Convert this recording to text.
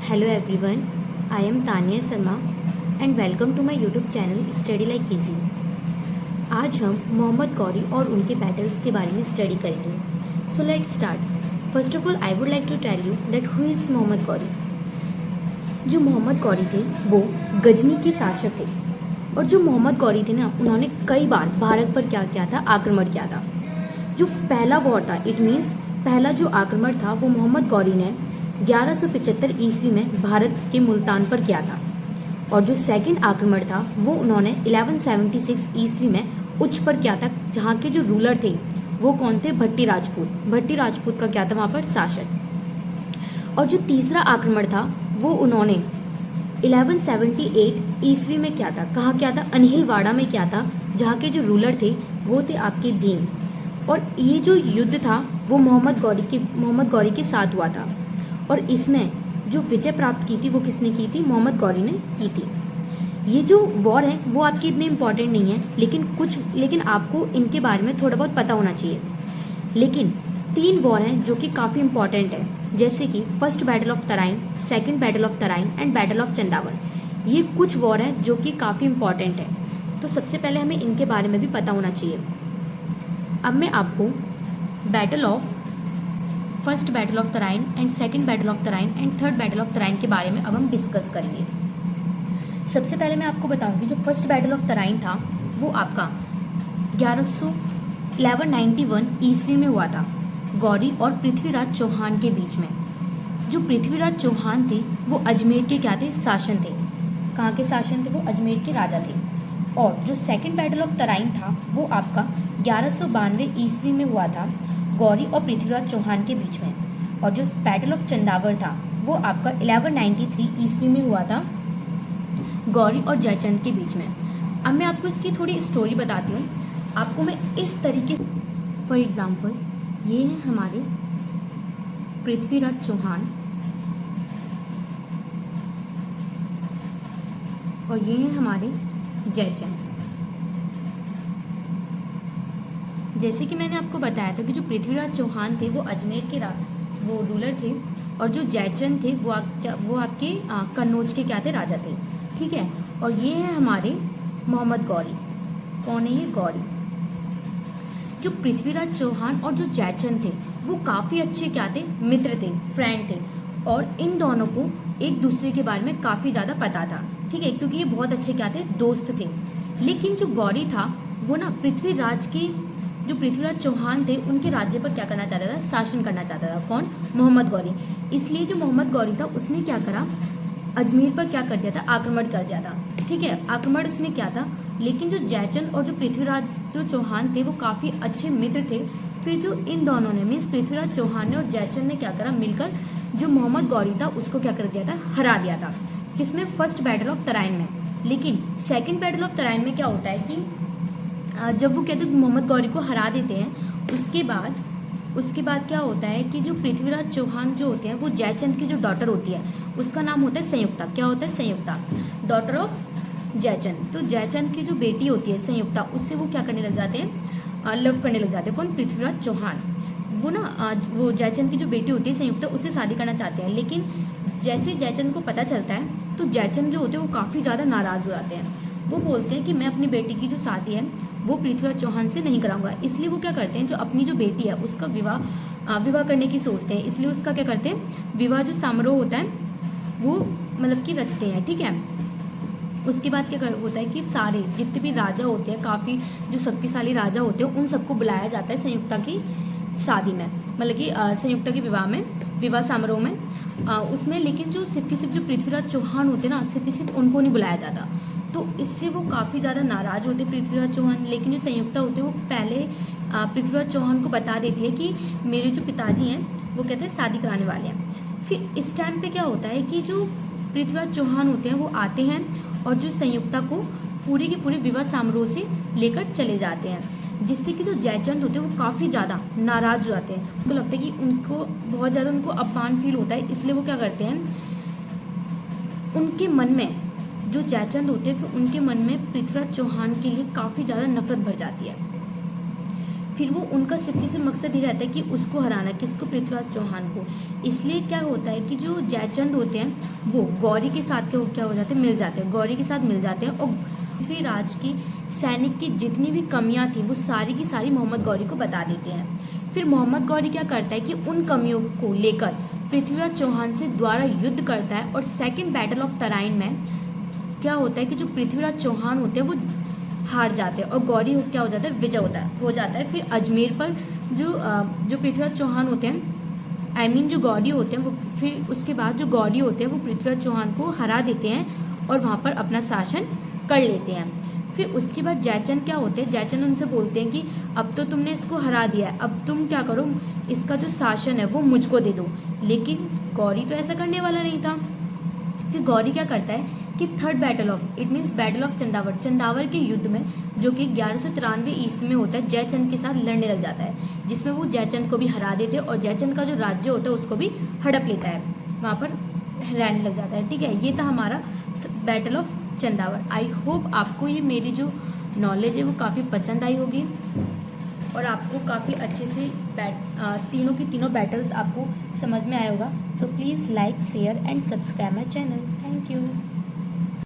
Hello everyone, I am Tania Sharma and welcome to my YouTube channel Study Like Easy। आज हम मोहम्मद गौरी और उनके battles के बारे में स्टडी करेंगे। So let's start. First of all I would like to tell you that who is Mohammad Ghori. जो मोहम्मद गौरी थे वो गजनी के शासक थे और जो मोहम्मद गौरी थे ना, उन्होंने कई बार भारत पर क्या किया था, आक्रमण किया था। जो पहला वॉर था, इट मीन्स पहला जो आक्रमण था वो मोहम्मद गौरी ने 1175 ईस्वी में भारत के मुल्तान पर किया था। और जो सेकंड आक्रमण था वो उन्होंने 1176 ईस्वी में उच्च पर किया था, जहाँ के जो रूलर थे वो कौन थे, भट्टी राजपूत का क्या था वहाँ पर शासन। और जो तीसरा आक्रमण था वो उन्होंने 1178 ईस्वी में किया था। कहाँ किया था, अनहिलवाड़ा में किया था, जहाँ के जो रूलर थे वो थे आपके भीम। और ये जो युद्ध था वो मोहम्मद गौरी के साथ हुआ था और इसमें जो विजय प्राप्त की थी वो किसने की थी, मोहम्मद गौरी ने की थी। ये जो वॉर है वो आपके इतने इम्पॉर्टेंट नहीं है, लेकिन आपको इनके बारे में थोड़ा बहुत पता होना चाहिए। लेकिन 3 वॉर हैं जो कि काफ़ी इम्पॉर्टेंट है, जैसे कि first battle of Tarain, second battle of Tarain and battle of Chandawal. ये कुछ वॉर है जो कि काफ़ी इम्पॉर्टेंट है, तो सबसे पहले हमें इनके बारे में भी पता होना चाहिए। अब मैं आपको first battle of Tarain and second battle of Tarain and third battle of Tarain के बारे में अब हम डिस्कस करेंगे। सबसे पहले मैं आपको बताऊंगी जो फर्स्ट बैटल ऑफ तराइन था वो आपका 1191 ईस्वी में हुआ था, गौरी और पृथ्वीराज चौहान के बीच में। जो पृथ्वीराज चौहान थे वो अजमेर के क्या थे, शासन थे। कहाँ के शासन थे, वो अजमेर के राजा थे। और जो सेकंड बैटल ऑफ तराइन था वो आपका 1192 ईस्वी में हुआ था, गौरी और पृथ्वीराज चौहान के बीच में। और जो बैटल ऑफ चंदावर था वो आपका 1193 ईस्वी में हुआ था, गौरी और जयचंद के बीच में। अब मैं आपको इसकी थोड़ी स्टोरी बताती हूँ। आपको मैं इस तरीके, फॉर एग्जांपल ये है हमारे पृथ्वीराज चौहान और ये है हमारे जयचंद। जैसे कि मैंने आपको बताया था कि जो पृथ्वीराज चौहान थे वो अजमेर के वो रूलर थे और जो जयचंद थे वो आपके कन्नौज के क्या थे, राजा थे। ठीक है। और ये है हमारे मोहम्मद गौरी। कौन है ये, गौरी। जो पृथ्वीराज चौहान और जो जयचंद थे वो काफ़ी अच्छे क्या थे, मित्र थे, फ्रेंड थे। और इन दोनों को एक दूसरे के बारे में काफ़ी ज़्यादा पता था। ठीक है, क्योंकि ये बहुत अच्छे क्या थे, दोस्त थे। लेकिन जो गौरी था वो ना जो पृथ्वीराज चौहान थे उनके राज्य पर क्या करना चाहता था, शासन करना चाहता था। कौन, मोहम्मद गौरी। इसलिए जो मोहम्मद गौरी था उसने क्या करा, अजमेर पर क्या कर दिया था, आक्रमण कर दिया था। ठीक है, आक्रमण उसने किया था। लेकिन जो जयचंद और जो पृथ्वीराज जो चौहान थे वो काफ़ी अच्छे मित्र थे। फिर जो इन दोनों ने मीन्स पृथ्वीराज चौहान ने और जयचंद ने क्या करा, मिलकर जो मोहम्मद गौरी था उसको क्या कर दिया था, हरा दिया था। किसमें, फर्स्ट बैटल ऑफ तराइन में। लेकिन सेकेंड बैटल ऑफ तराइन में क्या होता है कि जब वो कहते मोहम्मद गौरी को हरा देते हैं, उसके बाद क्या होता है कि जो पृथ्वीराज चौहान जो होते हैं वो जयचंद की जो डॉटर होती है उसका नाम होता है संयुक्ता। क्या होता है, संयुक्ता, डॉटर ऑफ जयचंद। तो जयचंद की जो बेटी होती है संयुक्ता, उससे वो क्या करने लग जाते हैं, लव करने लग जाते हैं। कौन, पृथ्वीराज चौहान। वो ना वो जयचंद की जो बेटी होती है संयुक्ता, उससे शादी करना चाहते हैं। लेकिन जैसे जयचंद को पता चलता है तो जयचंद जो होते हैं वो काफ़ी ज़्यादा नाराज़ हो जाते हैं। वो बोलते हैं कि मैं अपनी बेटी की जो शादी है वो पृथ्वीराज चौहान से नहीं कराऊंगा। इसलिए वो क्या करते हैं, जो अपनी जो बेटी है उसका विवाह करने की सोचते हैं। इसलिए उसका क्या करते हैं, विवाह जो समारोह होता है वो मतलब कि रचते हैं। ठीक है। उसके बाद क्या होता है कि सारे जितने भी राजा होते हैं, काफ़ी जो शक्तिशाली राजा होते हैं, उन सबको बुलाया जाता है संयुक्ता की शादी में, मतलब कि संयुक्ता के विवाह समारोह में उसमें। लेकिन जो सिर्फ जो पृथ्वीराज चौहान होते हैं ना, सिर्फ उनको नहीं बुलाया जाता। तो इससे वो काफ़ी ज़्यादा नाराज़ होते पृथ्वीराज चौहान। लेकिन जो संयुक्ता होते हैं वो पहले पृथ्वीराज चौहान को बता देती है कि मेरे जो पिताजी हैं वो कहते हैं शादी कराने वाले हैं। फिर इस टाइम पे क्या होता है कि जो पृथ्वीराज चौहान होते हैं वो आते हैं और जो संयुक्ता को पूरे के पूरे विवाह समारोह से लेकर चले जाते हैं, जिससे कि जो जयचंद होते हैं वो काफ़ी ज़्यादा नाराज़ हो जाते हैं। उनको लगता है कि उनको बहुत ज़्यादा अपमान फील होता है। इसलिए वो क्या करते हैं, उनके मन में जो जयचंद होते हैं फिर उनके मन में पृथ्वीराज चौहान के लिए काफ़ी ज़्यादा नफरत भर जाती है। फिर वो उनका सिर्फ की सिर्फ मकसद ही रहता है कि उसको हराना, किसको, पृथ्वीराज चौहान को। इसलिए क्या होता है कि जो जयचंद होते हैं वो गौरी के साथ क्या हो जाते हैं, मिल जाते हैं, गौरी के साथ मिल जाते हैं और पृथ्वीराज की सैनिक की जितनी भी कमियां थी वो सारी की सारी मोहम्मद गौरी को बता देते हैं। फिर मोहम्मद गौरी क्या करता है कि उन कमियों को लेकर पृथ्वीराज चौहान से द्वारा युद्ध करता है और सेकेंड बैटल ऑफ तराइन में क्या होता है कि जो पृथ्वीराज चौहान होते हैं वो हार जाते हैं और गौरी क्या हो जाता है, विजय हो जाता है। फिर अजमेर पर जो पृथ्वीराज चौहान होते हैं, जो गौरी होते हैं वो, फिर उसके बाद जो गौरी होते हैं वो पृथ्वीराज चौहान को हरा देते हैं और वहाँ पर अपना शासन कर लेते हैं। फिर उसके बाद जयचंद क्या होते हैं, जयचंद उनसे बोलते हैं कि अब तो तुमने इसको हरा दिया है, अब तुम क्या करो, इसका जो शासन है वो मुझको दे दो। लेकिन गौरी तो ऐसा करने वाला नहीं था। फिर गौरी क्या करता है कि third battle of, it means battle of Chandawar के युद्ध में, जो कि 1193 ईस्वी में होता है, जयचंद के साथ लड़ने लग जाता है, जिसमें वो जयचंद को भी हरा देते हैं और जयचंद का जो राज्य होता है उसको भी हड़प लेता है, वहाँ पर रहने लग जाता है। ठीक है, ये था हमारा battle of Chandawar. I hope आपको ये मेरी जो नॉलेज है वो काफ़ी पसंद आई होगी और आपको काफ़ी अच्छे से तीनों की तीनों बैटल्स आपको समझ में आया होगा। So please like, share and subscribe my channel. Thank you.